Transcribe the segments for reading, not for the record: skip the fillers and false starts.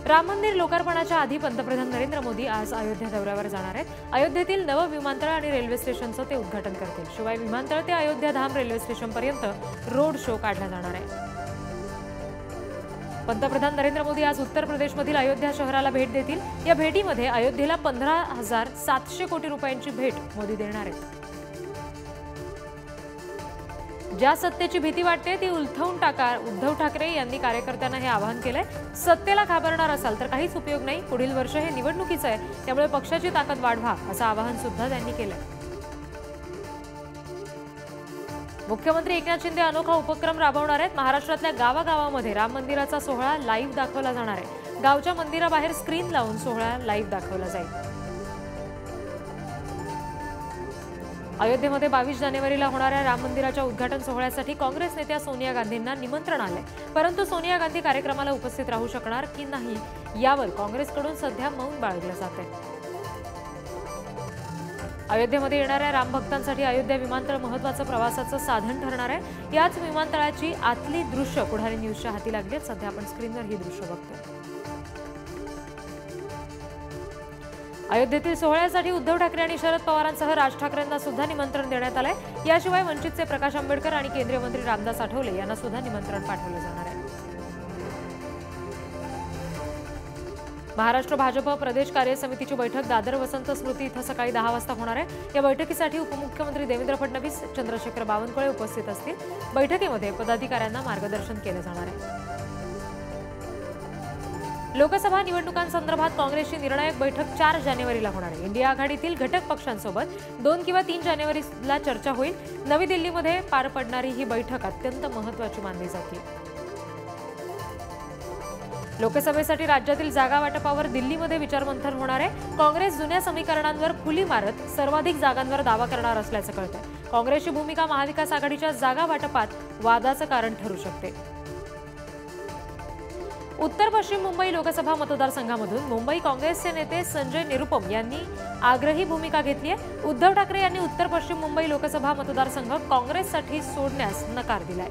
राम मंदिर लोकार्पणाच्या आधी पंतप्रधान नरेंद्र मोदी आज अयोध्या दौऱ्यावर जाणार आहेत. अयोध्येतील नवं विमानतळ आणि रेल्वे स्टेशनचं ते उद्घाटन करतील. शिवाय विमानतळ ते अयोध्या धाम रेल्वे स्टेशनपर्यंत रोड शो काढला जाणार आहे. पंतप्रधान नरेंद्र मोदी आज उत्तर प्रदेशमधील अयोध्या शहराला भेट देतील. या भेटीमध्ये अयोध्येला 15,700 कोटी रुपयांची भेट मोदी देणार आहेत. ज्या सत्तेची भीती वाटते ती उलथवून टाका. उद्धव ठाकरे यांनी कार्यकर्त्यांना हे आवाहन केलंय. सत्तेला घाबरणार असाल तर काहीच उपयोग नाही. पुढील वर्ष हे निवडणुकीचं आहे, त्यामुळे पक्षाची ताकद वाढवा असं आवाहन सुद्धा त्यांनी केलंय. मुख्यमंत्री एकनाथ शिंदे अनोखा उपक्रम राबवणार आहेत. महाराष्ट्रातल्या गावागावामध्ये राम मंदिराचा सोहळा लाईव्ह दाखवला जाणार आहे. गावच्या मंदिराबाहेर स्क्रीन लावून सोहळा लाईव्ह दाखवला जाईल. अयोध्येमध्ये 22 जानेवारीला होणाऱ्या राम मंदिराच्या उद्घाटन सोहळ्यासाठी काँग्रेस नेत्या सोनिया गांधींना निमंत्रण आले, परंतु सोनिया गांधी कार्यक्रमाला उपस्थित राहू शकणार की नाही यावर काँग्रेसकडून सध्या मौन बाळगलं जात आहे. अयोध्येमध्ये येणाऱ्या राम भक्तांसाठी अयोध्या विमानतळ महत्त्वाचं प्रवासाचं साधन ठरणार आहे. याच विमानतळाची आतली दृश्य पुढारी न्यूजच्या हाती लागली आहेत. सध्या आपण स्क्रीनवर ही दृश्य बघतोय. अयोध्येतील सोहळ्यासाठी उद्धव ठाकरे आणि शरद पवारांसह राज ठाकरेंना सुद्धा निमंत्रण देण्यात आलंय. याशिवाय वंचितचे प्रकाश आंबेडकर आणि केंद्रीय मंत्री रामदास आठवले यांना सुद्धा निमंत्रण पाठवलं जाणार आहे. महाराष्ट्र भाजप प्रदेश कार्य समितीची बैठक दादर वसंत स्मृती इथं सकाळी 10 वाजता होणार आहे. या बैठकीसाठी उपमुख्यमंत्री देवेंद्र फडणवीस, चंद्रशेखर बावनकुळे उपस्थित असतील. बैठकीमध्ये पदाधिकाऱ्यांना मार्गदर्शन केलं जाणार आहे. लोकसभा निवडणुकांसंदर्भात काँग्रेसची निर्णायक बैठक 4 जानेवारीला होणार आहे. इंडिया आघाडीतील घटक पक्षांसोबत 2 किंवा 3 जानेवारीला चर्चा होईल. नवी दिल्लीमध्ये पार पडणारी ही बैठक अत्यंत महत्त्वाची मानली जाते. लोकसभेसाठी राज्यातील जागा वाटपावर दिल्लीमध्ये विचारमंथन होणार आहे. काँग्रेस जुन्या समीकरणांवर फुली मारत सर्वाधिक जागांवर दावा करणार असल्याचं कळतंय. काँग्रेसची भूमिका महाविकास आघाडीच्या जागा वाटपात वादाचं कारण ठरू शकते. उत्तर पश्चिम मुंबई लोकसभा मतदारसंघामधून मुंबई काँग्रेसचे नेते संजय निरुपम यांनी आग्रही भूमिका घेतली आहे. उद्धव ठाकरे यांनी उत्तर पश्चिम मुंबई लोकसभा मतदारसंघ काँग्रेससाठी सोडण्यास नकार दिलाय.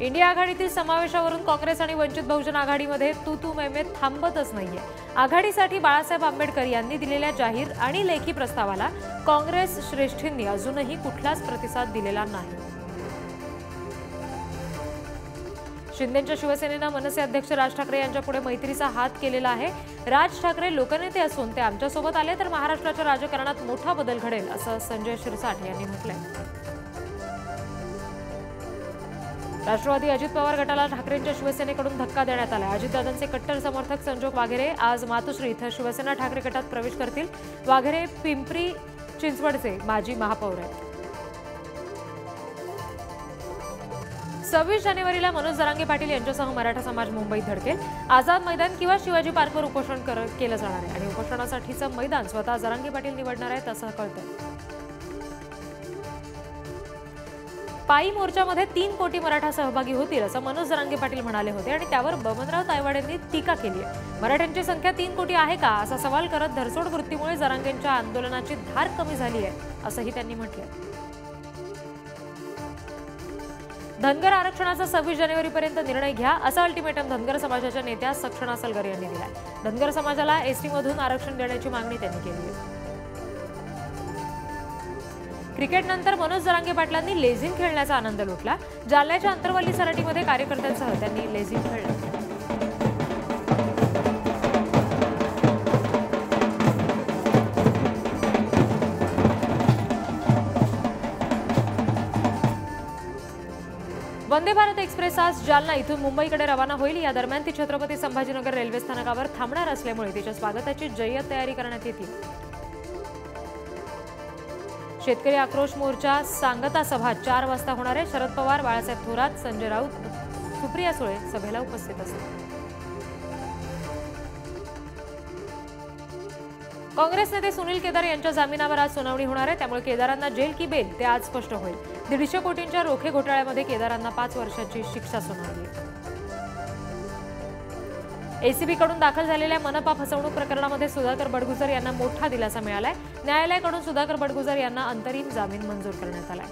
इंडिया आघाडीतील समावेशावरून काँग्रेस आणि वंचित बहुजन आघाडीमध्ये तू मैमे थांबतच नाहीये. आघाडीसाठी बाळासाहेब आंबेडकर यांनी दिलेल्या जाहीर आणि लेखी प्रस्तावाला काँग्रेस श्रेष्ठींनी अजूनही कुठलाच प्रतिसाद दिलेला नाही. शिंदेच्या शिवसेनेनं मनसे अध्यक्ष राज ठाकरे यांच्यापुढे मैत्रीचा हात केलेला आहे. राज ठाकरे लोकनेते असून ते आमच्यासोबत आले तर महाराष्ट्राच्या राजकारणात मोठा बदल घडेल असं संजय शिरसाट यांनी म्हटलंय. राष्ट्रवादी अजित पवार गटाला ठाकरेंच्या शिवसेनेकडून धक्का देण्यात आला. अजितदादांचे कट्टर समर्थक संजोग वाघेरे आज मातोश्री इथं शिवसेना ठाकरे गटात प्रवेश करतील. वाघेरे पिंपरी चिंचवडचे माजी महापौर आहेत. 26 जानेवारीला मनोज जरांगे पाटील यांच्यासह मराठा समाज मुंबईत धडकेल. आझाद मैदान किंवा शिवाजी पार्कवर उपोषण केलं जाणार आहे आणि उपोषणासाठीचं मैदान स्वतः जरांगे पाटील निवडणार आहेत असं कळतंय. पायी मोर्चामध्ये 3 कोटी मराठा सहभागी होतील असं मनोज जरांगे पाटील म्हणाले होते आणि त्यावर बबनराव तायवाड यांनी टीका केली आहे. मराठ्यांची संख्या 3 कोटी आहे का असा सवाल करत धरसोड वृत्तीमुळे जरांगेंच्या आंदोलनाची धार कमी झाली आहे असंही त्यांनी म्हटलं. धनगर आरक्षणाचा 26 जानेवारीपर्यंत निर्णय घ्या असं अल्टिमेटम धनगर समाजाच्या नेत्या सक्षणा सलगर यांनी दिलाय. धनगर समाजाला एसटीमधून आरक्षण देण्याची मागणी त्यांनी केली आहे. क्रिकेटनंतर मनोज जरांगे पाटलांनी लेझिम खेळण्याचा आनंद लुटला. जालन्याच्या अंतरवली सराटीमध्ये कार्यकर्त्यांसह त्यांनी लेझिम खेळलं. वंदे भारत एक्सप्रेस आज जालना इथून मुंबईकडे रवाना होईल. या दरम्यान ती छत्रपती संभाजीनगर रेल्वे स्थानकावर थांबणार असल्यामुळे तिच्या स्वागताची जय्यत तयारी करण्यात येते. शेतकरी आक्रोश मोर्चा सांगता सभा 4 वाजता होणार आहे. शरद पवार, बाळासाहेब थोरात, संजय राऊत, सुप्रिया सुळे सभेला उपस्थित असतील. काँग्रेस नेते सुनील केदार यांच्या जामिनावर आज सुनावणी होणार आहे. त्यामुळे केदारांना जेल की बेल ते आज स्पष्ट होईल. 150 कोटींच्या रोखे घोटाळ्यामध्ये केदारांना 5 वर्षाची शिक्षा सुनावली. एसीबीकडून दाखल झालेल्या मनपा फसवणूक प्रकरणामध्ये सुधाकर बडगुजर यांना मोठा दिलासा मिळालाय. न्यायालयाकडून सुधाकर बडगुजर यांना अंतरिम जामीन मंजूर करण्यात आलाय.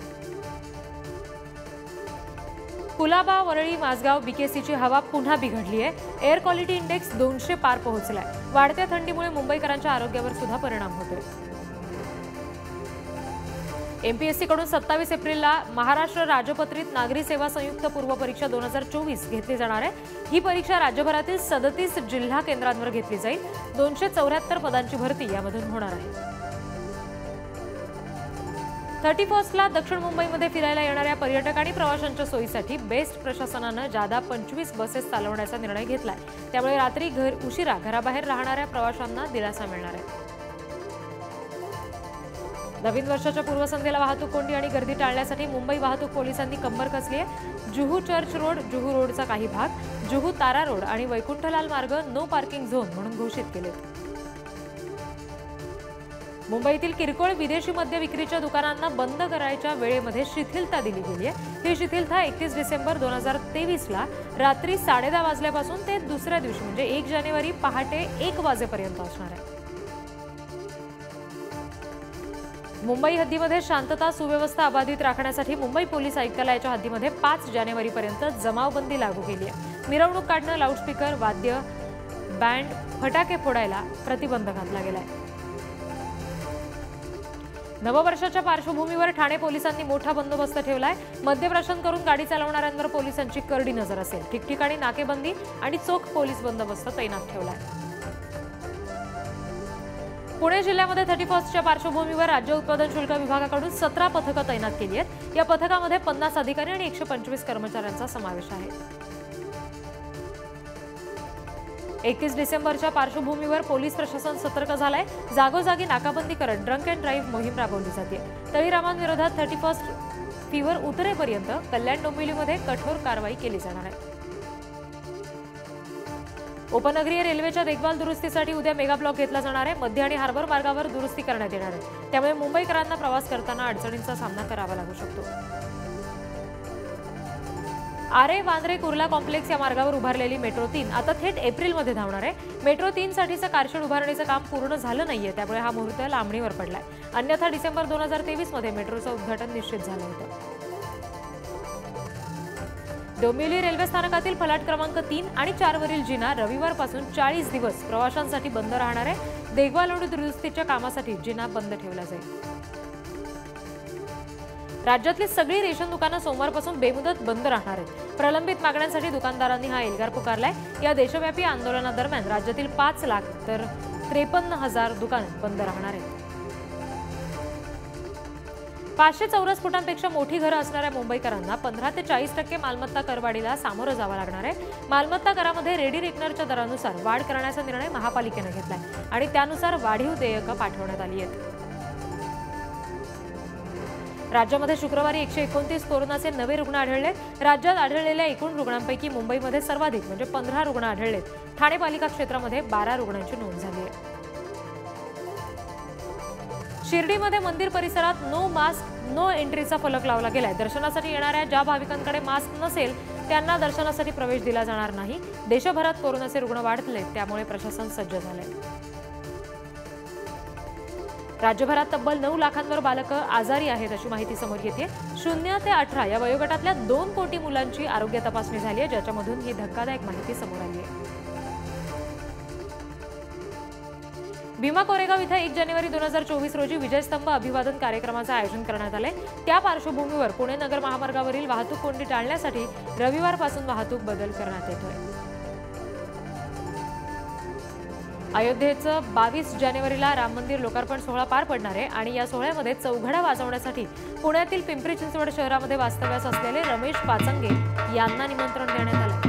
कुलाबा, वरळी, माझगाव, बीकेसीची हवा पुन्हा बिघडली आहे. एअर क्वालिटी इंडेक्स 200 पार पोहोचलाय. वाढत्या थंडीमुळे मुंबईकरांच्या आरोग्यावर सुद्धा परिणाम होतोय. एमपीएससीकडून 27 एप्रिलला महाराष्ट्र राजपत्रित नागरी सेवा संयुक्त पूर्व परीक्षा 2024 घेतली जाणार आहे. ही परीक्षा राज्यभरातील 37 जिल्हा केंद्रांवर घेतली जाईल. 274 पदांची भरती यामधून होणार आहे. 31ला दक्षिण मुंबईमध्ये फिरायला येणाऱ्या पर्यटक आणि प्रवाशांच्या सोयीसाठी बेस्ट प्रशासनानं जादा 25 बसेस चालवण्याचा निर्णय घेतलाय. त्यामुळे रात्री उशिरा घराबाहेर राहणाऱ्या प्रवाशांना दिलासा मिळणार आहे. नवीन वर्षाच्या पूर्वसंध्येला वाहतूक कोंडी आणि गर्दी टाळण्यासाठी मुंबई वाहतूक पोलिसांनी कंबर कसली आहे. जुहू चर्च रोड, जुहू रोडचा काही भाग, जुहू तारा रोड आणि वैकुंठलाल मार्ग नो पार्किंग झोन म्हणून घोषित केलेत. मुंबईतील किरकोळ विदेशी मद्य विक्रीच्या दुकानांना बंद करायच्या वेळेमध्ये शिथिलता दिली गेली आहे. ही शिथिलता 31 डिसेंबर 2023ला रात्री 10:30 वाजल्यापासून ते दुसऱ्या दिवशी म्हणजे 1 जानेवारी पहाटे 1 वाजेपर्यंत असणार आहे. मुंबई हद्दीमध्ये शांतता सुव्यवस्था अबाधित राखण्यासाठी मुंबई पोलीस आयुक्तालयाच्या हद्दीमध्ये 5 जानेवारीपर्यंत जमावबंदी लागू केली आहे. मिरवणूक काढणं, लाऊडस्पीकर, वाद्य, बँड, फटाके फोडायला प्रतिबंध घातला गेलाय. नववर्षाच्या पार्श्वभूमीवर ठाणे पोलिसांनी मोठा बंदोबस्त ठेवलाय. मद्यप्राशन करून गाडी चालवणाऱ्यांवर पोलिसांची करडी नजर असेल. ठिकठिकाणी नाकेबंदी आणि चोख पोलीस बंदोबस्त तैनात ठेवलाय. पुणे जिल्ह्यामध्ये 31च्या पार्श्वभूमीवर राज्य उत्पादन शुल्क विभागाकडून 17 पथकं तैनात केली आहेत. या पथकामध्ये 50 अधिकारी आणि 125 कर्मचाऱ्यांचा समावेश आहे. 31 डिसेंबरच्या पार्श्वभूमीवर पोलीस प्रशासन सतर्क झालंय. जागोजागी नाकाबंदी करत ड्रंक अँड ड्राईव्ह मोहीम राबवली जाते. तळीरामांविरोधात 31 फीवर उतरेपर्यंत कल्याण डोंबिवलीमध्ये कठोर कारवाई केली जाणार आहे. उपनगरीय रेल्वेच्या देखभाल दुरुस्तीसाठी उद्या मेगा ब्लॉक घेतला जाणार आहे. मध्य आणि हार्बर मार्गावर दुरुस्ती करण्यात येणार आहे. त्यामुळे मुंबईकरांना प्रवास करताना अडचणींचा सामना करावा लागू शकतो. आरे वांद्रे कुर्ला कॉम्प्लेक्स या मार्गावर उभारलेली मेट्रो 3 आता थेट एप्रिलमध्ये धावणार आहे. मेट्रो 3 साठीचं कारशेड उभारणीचं काम पूर्ण झालं नाहीये, त्यामुळे हा मुहूर्त लांबणीवर पडलाय. अन्यथा डिसेंबर 2023 मध्ये मेट्रोचं उद्घाटन निश्चित झालं होतं. डोंबिवली रेल्वे स्थानकातील फलाट क्रमांक 3 आणि 4 वरील जिना रविवारपासून 40 दिवस प्रवाशांसाठी बंद राहणार आहे. देखभाल आणि दुरुस्तीच्या कामासाठी जिना बंद ठेवला जाईल. राज्यातली सगळी रेशन दुकानं सोमवारपासून बेमुदत बंद राहणार आहेत. प्रलंबित मागण्यांसाठी दुकानदारांनी हा एल्गार पुकारलाय. या देशव्यापी आंदोलनादरम्यान राज्यातील 5 लाख तर 53,000 दुकानं बंद राहणार आहेत. 500 चौरस फुटांपेक्षा मोठी घरं असणाऱ्या मुंबईकरांना 15 ते 40% मालमत्ता करवाढीला सामोरं जावं लागणार आहे. मालमत्ता करामध्ये रेडी रेकनरच्या दरानुसार वाढ करण्याचा निर्णय महापालिकेनं घेतलाय आणि त्यानुसार वाढीव देयकं पाठवण्यात आली आहेत. राज्यामध्ये शुक्रवारी 129 कोरोनाचे नवे रुग्ण आढळले. राज्यात आढळलेल्या एकूण रुग्णांपैकी मुंबईमध्ये सर्वाधिक म्हणजे 15 रुग्ण आढळलेत. ठाणे पालिका क्षेत्रामध्ये 12 रुग्णांची नोंद झाली आहे. शिर्डीमध्ये मंदिर परिसरात नो मास्क नो एंट्रीचा फलक लावला गेलाय. दर्शनासाठी येणाऱ्या ज्या भाविकांकडे मास्क नसेल त्यांना दर्शनासाठी प्रवेश दिला जाणार नाही. देशभरात कोरोनाचे रुग्ण वाढले, त्यामुळे प्रशासन सज्ज झालंय. राज्यभरात तब्बल 9 लाखांवर बालकं आजारी आहेत अशी माहिती समोर येते. 0 ते 18 या वयोगटातल्या 2 कोटी मुलांची आरोग्य तपासणी झाली आहे, ज्याच्यामधून ही धक्कादायक माहिती समोर आली आहे. भीमा कोरेगाव इथं 1 जानेवारी 2024 रोजी विजयस्तंभ अभिवादन कार्यक्रमाचं आयोजन करण्यात आलंय. त्या पार्श्वभूमीवर पुणे नगर महामार्गावरील वाहतूक कोंडी टाळण्यासाठी रविवारपासून वाहतूक बदल करण्यात येतोय. अयोध्येचं 22 जानेवारीला राम मंदिर लोकार्पण सोहळा पार पडणार आहे आणि या सोहळ्यामध्ये चौघडा वाजवण्यासाठी पुण्यातील पिंपरी चिंचवड शहरामध्ये वास्तव्यास असलेले रमेश पाचंगे यांना निमंत्रण देण्यात आलं.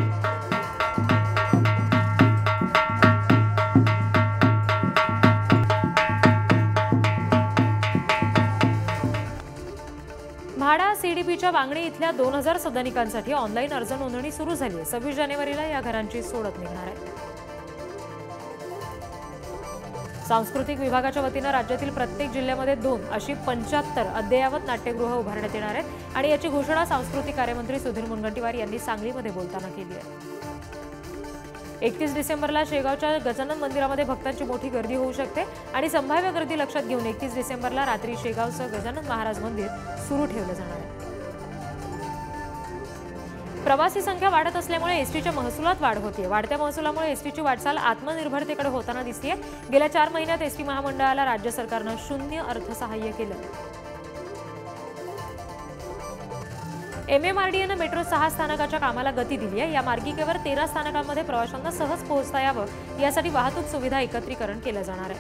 म्हाडा सीडीपीच्या वांगणी इथल्या 2000 सदनिकांसाठी ऑनलाईन अर्ज नोंदणी सुरू झाली आहे. 26 जानेवारीला या घरांची सोडत निघणार आहे. सांस्कृतिक विभागाच्या वतीनं राज्यातील प्रत्येक जिल्ह्यामध्ये 2 अशी 75 अद्ययावत नाट्यगृह उभारण्यात येणार आहेत आणि याची घोषणा सांस्कृतिक कार्यमंत्री सुधीर मुनगंटीवार यांनी सांगलीमध्ये बोलताना केली आहे. 31 डिसेंबरला शेगावच्या गजानन मंदिरामध्ये भक्तांची मोठी गर्दी होऊ शकते आणि संभाव्य गर्दी लक्षात घेऊन 31 डिसेंबरला रात्री शेगावचं गजानन महाराज मंदिर सुरू ठेवलं जाणार आहे. प्रवासी संख्या वाढत असल्यामुळे एसटीच्या महसुलात वाढ होते. वाढत्या महसुलामुळे एसटीची वाटचाल आत्मनिर्भरतेकडे होताना दिसतेय. गेल्या 4 महिन्यात एसटी महामंडळाला राज्य सरकारनं 0 अर्थसहाय्य केलं. MMRDAनं मेट्रो 6 स्थानकाच्या कामाला गती दिली आहे. या मार्गिकेवर 13 स्थानकांमध्ये प्रवाशांना सहज पोहोचता यावं यासाठी वाहतूक सुविधा एकत्रीकरण केलं जाणार आहे.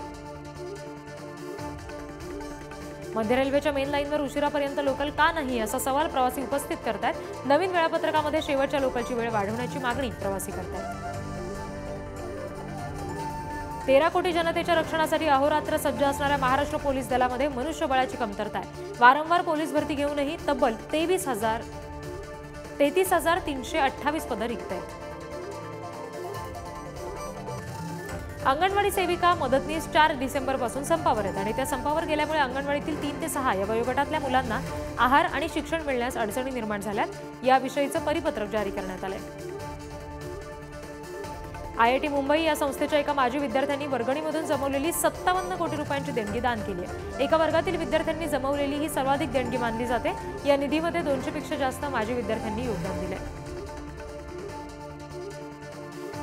मध्य रेल्वेच्या मेन लाईनवर उशिरापर्यंत लोकल का नाही असा सवाल प्रवासी उपस्थित करतात. नवीन वेळापत्रकामध्ये शेवटच्या लोकलची वेळ वाढवण्याची मागणी प्रवासी करतात. 13 कोटी जनतेच्या रक्षणासाठी अहोरात्र सज्ज असणाऱ्या महाराष्ट्र पोलीस दलामध्ये मनुष्यबळाची कमतरता आहे. वारंवार पोलीस भरती घेऊनही तब्बल 33,328 पदं रिक्त आहेत. अंगणवाडी सेविका मदतनीस 4 डिसेंबरपासून संपावर आहेत आणि त्या संपावर गेल्यामुळे अंगणवाडीतील 3 ते 6 या वयोगटातल्या मुलांना आहार आणि शिक्षण मिळण्यास अडचणी निर्माण झाल्यात. याविषयीचं परिपत्रक जारी करण्यात आलंय. IIT मुंबई या संस्थेच्या एका माजी विद्यार्थ्यांनी वर्गणीमधून जमवलेली 57 कोटी रुपयांची देणगी दान केली आहे. एका वर्गातील विद्यार्थ्यांनी जमवलेली ही सर्वाधिक देणगी मानली जाते. या निधीमध्ये 200 पेक्षा जास्त माजी विद्यार्थ्यांनी योगदान दिले.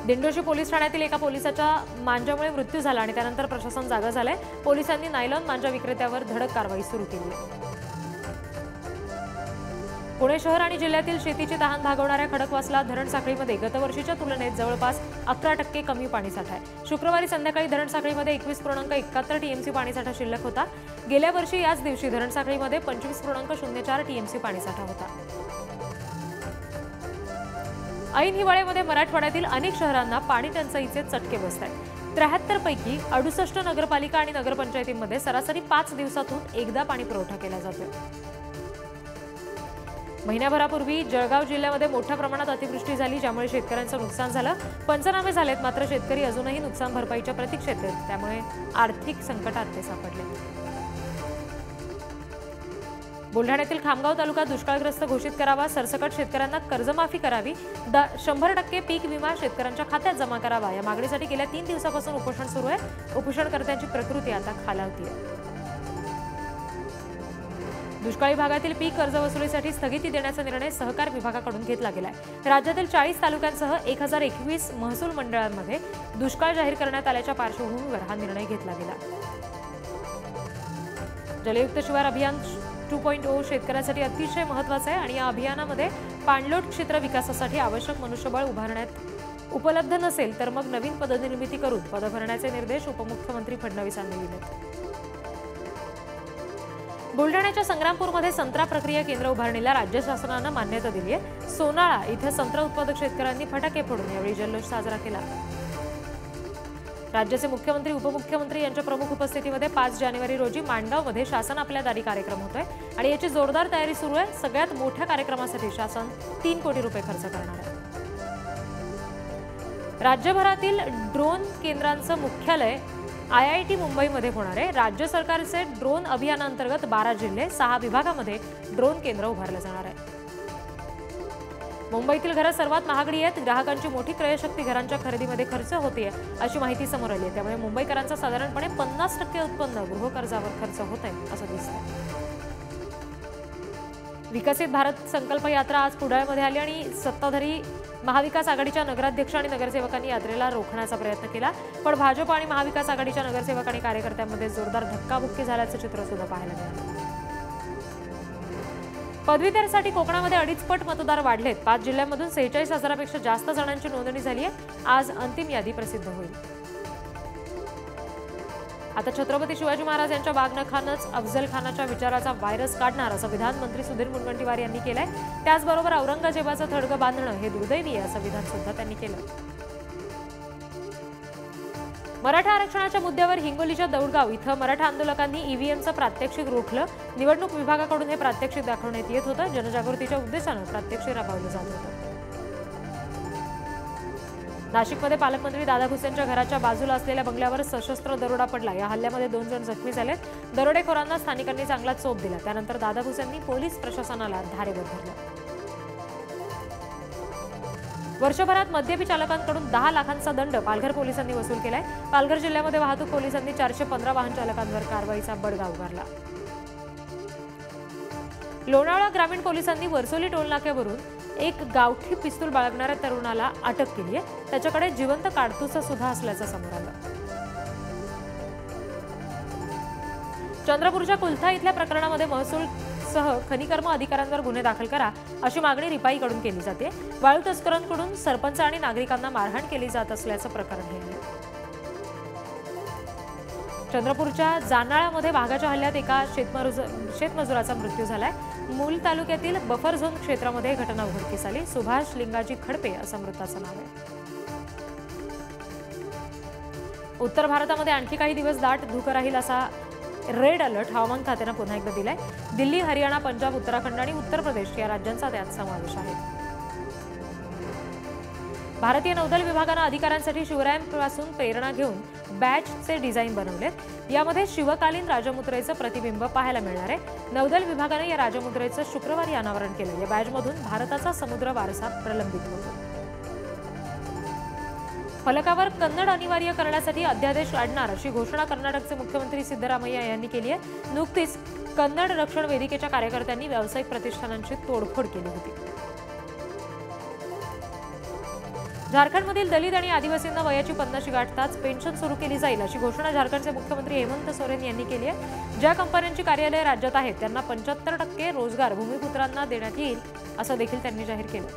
दिंडोशी पोलीस ठाण्यातील एका पोलिसाच्या मांजामुळे मृत्यू झाला आणि त्यानंतर प्रशासन जागा झालंय. पोलिसांनी नायलॉन मांजा विक्रेत्यावर धडक कारवाई सुरू केली आहे. पुणे शहर आणि जिल्ह्यातील शेतीची तहान भागवणाऱ्या खडकवासला धरण साखळीमध्ये गतवर्षीच्या तुलनेत जवळपास 11% कमी पाणीसाठा आहे. शुक्रवारी संध्याकाळी धरण साखळीमध्ये 21.71 TMC पाणीसाठा शिल्लक होता. गेल्या वर्षी याच दिवशी धरण साखळीमध्ये 25.04 TMC पाणीसाठा होता. ऐन हिवाळ्यामध्ये मराठवाड्यातील अनेक शहरांना पाणी टंचाईचे चटके बसत आहेत. 73 पैकी 68 नगरपालिका आणि नगरपंचायतींमध्ये सरासरी 5 दिवसातून एकदा पाणी पुरवठा केला जातो. महिन्याभरापूर्वी जळगाव जिल्ह्यामध्ये मोठ्या प्रमाणात अतिवृष्टी झाली, ज्यामुळे शेतकऱ्यांचं नुकसान झालं. पंचनामे झालेत, मात्र शेतकरी अजूनही नुकसान भरपाईच्या प्रतीक्षेत आहेत. त्यामुळे आर्थिक संकटात ते सापडले. बुलढाण्यातील खामगाव तालुका दुष्काळग्रस्त घोषित करावा. सरसकट शेतकऱ्यांना कर्जमाफी करावी. 100% पीक विमा शेतकऱ्यांच्या खात्यात जमा करावा. या मागणीसाठी गेल्या 3 दिवसापासून उपोषण सुरू आहे. उपोषणकर्त्यांची प्रकृती आता खालावतीये. दुष्काळी भागातील पीक कर्ज वसुलीसाठी स्थगिती देण्याचा निर्णय सहकार विभागाकडून घेतला गेलाय. राज्यातील 40 तालुक्यांसह 1021 महसूल मंडळांमध्ये दुष्काळ जाहीर करण्यात आल्याच्या पार्श्वभूमीवर हा निर्णय घेतला गेला. जलयुक्त शिवार अभियान 2.0 शेतकऱ्यांसाठी अतिशय महत्त्वाचं आहे आणि या अभियानामध्ये पाणलोट क्षेत्र विकासासाठी आवश्यक मनुष्यबळ उभारण्यात उपलब्ध नसेल तर मग नवीन पदनिर्मिती करून पद भरण्याचे निर्देश उपमुख्यमंत्री फडणवीसांनी दिलेत. बुलढाण्याच्या संग्रामपूरमध्ये संत्रा प्रक्रिया केंद्र उभारणीला राज्य शासनानं मान्यता दिली आहे. सोनाळा इथं संत्रा उत्पादक शेतकऱ्यांनी फटाके फोडून यावेळी जल्लोष साजरा केला. राज्याचे मुख्यमंत्री उपमुख्यमंत्री यांच्या प्रमुख उपस्थितीमध्ये 5 जानेवारी रोजी मांडगावमध्ये शासन आपल्या दारी कार्यक्रम होतोय आणि याची जोरदार तयारी सुरू आहे. सगळ्यात मोठ्या कार्यक्रमासाठी शासन 3 कोटी रुपये खर्च करणार आहे. राज्यभरातील ड्रोन केंद्रांचं मुख्यालय IIT मुंबईमध्ये होणार आहे. राज्य सरकारचे ड्रोन अभियानांतर्गत 12 जिल्हे 6 विभागामध्ये ड्रोन केंद्र उभारलं जाणार आहे. मुंबईतील घरं सर्वात महागडी आहेत. ग्राहकांची मोठी क्रयशक्ती घरांच्या खरेदीमध्ये खर्च होते अशी माहिती समोर आली आहे. त्यामुळे मुंबईकरांचा साधारणपणे 50% उत्पन्न गृहकर्जावर खर्च होत आहे असं दिसतंय. विकसित भारत संकल्प यात्रा आज पुण्यामध्ये आली आणि सत्ताधारी महाविकास आघाडीच्या नगराध्यक्ष आणि नगरसेवकांनी यात्रेला रोखण्याचा प्रयत्न केला, पण भाजप आणि महाविकास आघाडीच्या नगरसेवक आणि कार्यकर्त्यांमध्ये जोरदार धक्काबुक्की झाल्याचं चित्र सुद्धा पाहायला मिळालं. पदवीधरसाठी कोकणामध्ये 2.5 पट मतदार वाढलेत. 5 जिल्ह्यांमधून 46,000पेक्षा जास्त जणांची नोंदणी झाली आहे. आज अंतिम यादी प्रसिद्ध होईल. आता छत्रपती शिवाजी महाराज यांच्या वागणखानच अफजल खानाच्या विचाराचा व्हायरस काढणार असं विधान मंत्री सुधीर मुनगंटीवार यांनी केलंय. त्याचबरोबर औरंगजेबाचं थडगं बांधणं हे दुर्दैवी आहे असं विधान सुद्धा त्यांनी केलं. मराठा आरक्षणाच्या मुद्द्यावर हिंगोलीच्या दौडगाव इथं मराठा आंदोलकांनी ईव्हीएमचं प्रात्यक्षिक रोखलं. निवडणूक विभागाकडून हे प्रात्यक्षिक दाखवण्यात येत होतं. जनजागृतीच्या उद्देशानं प्रात्यक्षिक राबवलं जात होतं. नाशिकमध्ये पालकमंत्री दादा भुसेंच्या घराच्या बाजूला असलेल्या बंगल्यावर सशस्त्र दरोडा पडला. या हल्ल्यामध्ये 2 जण जखमी झालेत. दरोडेखोरांना स्थानिकांनी चांगला चोप दिला. त्यानंतर दादा भुसेंनी पोलीस प्रशासनाला धारेवर धरलं. वर्षभरात मद्यपी चालकांकडून 10 लाखांचा दंड पालघर पोलिसांनी वसूल केलाय. पालघर जिल्ह्यामध्ये वाहतूक पोलिसांनी 415 वाहन चालकांवर कारवाईचा बडगा उगारला. लोणावळा ग्रामीण पोलिसांनी वर्सोली टोलनाक्यावरून एक गावठी पिस्तूल बाळगणाऱ्या तरुणाला अटक केली आहे। त्याच्याकडे जिवंत काडतुसं सुद्धा असल्याचं समोर आलं। चंद्रपूरच्या कुलथा इथल्या प्रकरणामध्ये महसूल सह खनिकर्म अधिकाऱ्यांवर गुन्हे दाखल करा अशी मागणी रिपाईकडून केली जाते। वाळू तस्करांकडून सरपंच आणि नागरिकांना मारहाण केली जात असल्याचं प्रकरण आहे। चंद्रपूरच्या जानाळामध्ये वाघाच्या हल्ल्यात एका शेतमजुराचा मृत्यू झालाय। मूल तालुक्यातील बफर झोन क्षेत्रामध्ये घटना उघडकीस आली। सुभाष लिंगाजी खडपे असं मृताचं नाव आहे। उत्तर भारतामध्ये आणखी काही दिवस दाट धुकं राहील असा रेड अलर्ट हवामान खात्यानं पुन्हा एकदा दिलाय। दिल्ली, हरियाणा, पंजाब, उत्तराखंड आणि उत्तर प्रदेश या राज्यांचा त्यात समावेश आहे। भारतीय नौदल विभागानं अधिकाऱ्यांसाठी शिवरायांपासून प्रेरणा घेऊन बॅचचे डिझाईन बनवलेत। यामध्ये शिवकालीन राजमुद्रेचं प्रतिबिंब पाहायला मिळणार आहे। नौदल विभागानं या राजमुद्रेचं शुक्रवारी अनावरण केलं। या बॅचमधून भारताचा समुद्र वारसा प्रलंबित होतो। फलकावर कन्नड अनिवार्य करण्यासाठी अध्यादेश आणणार अशी घोषणा कर्नाटकचे मुख्यमंत्री सिद्धरामय्या यांनी केली आहे। नुकतीच कन्नड रक्षण वेदिकेच्या कार्यकर्त्यांनी व्यावसायिक प्रतिष्ठानांची तोडफोड केली होती। झारखंडमधील दलित आणि आदिवासींना वयाची 50 गाठताच पेन्शन सुरू केली जाईल अशी घोषणा झारखंडचे मुख्यमंत्री हेमंत सोरेन यांनी केली आहे। ज्या कंपन्यांची कार्यालय राज्यात आहेत त्यांना 75% रोजगार भूमिपुत्रांना देण्यात येईल असं देखील त्यांनी जाहीर केलं।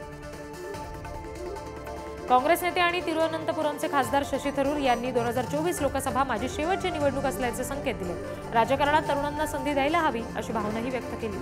काँग्रेस नेते आणि तिरुवनंतपुरमचे खासदार शशी थरूर यांनी 2024 लोकसभा माझी शेवटची निवडणूक असल्याचे संकेत दिले। राजकारणात तरुणांना संधी द्यायला हवी अशी भावनाही व्यक्त केली।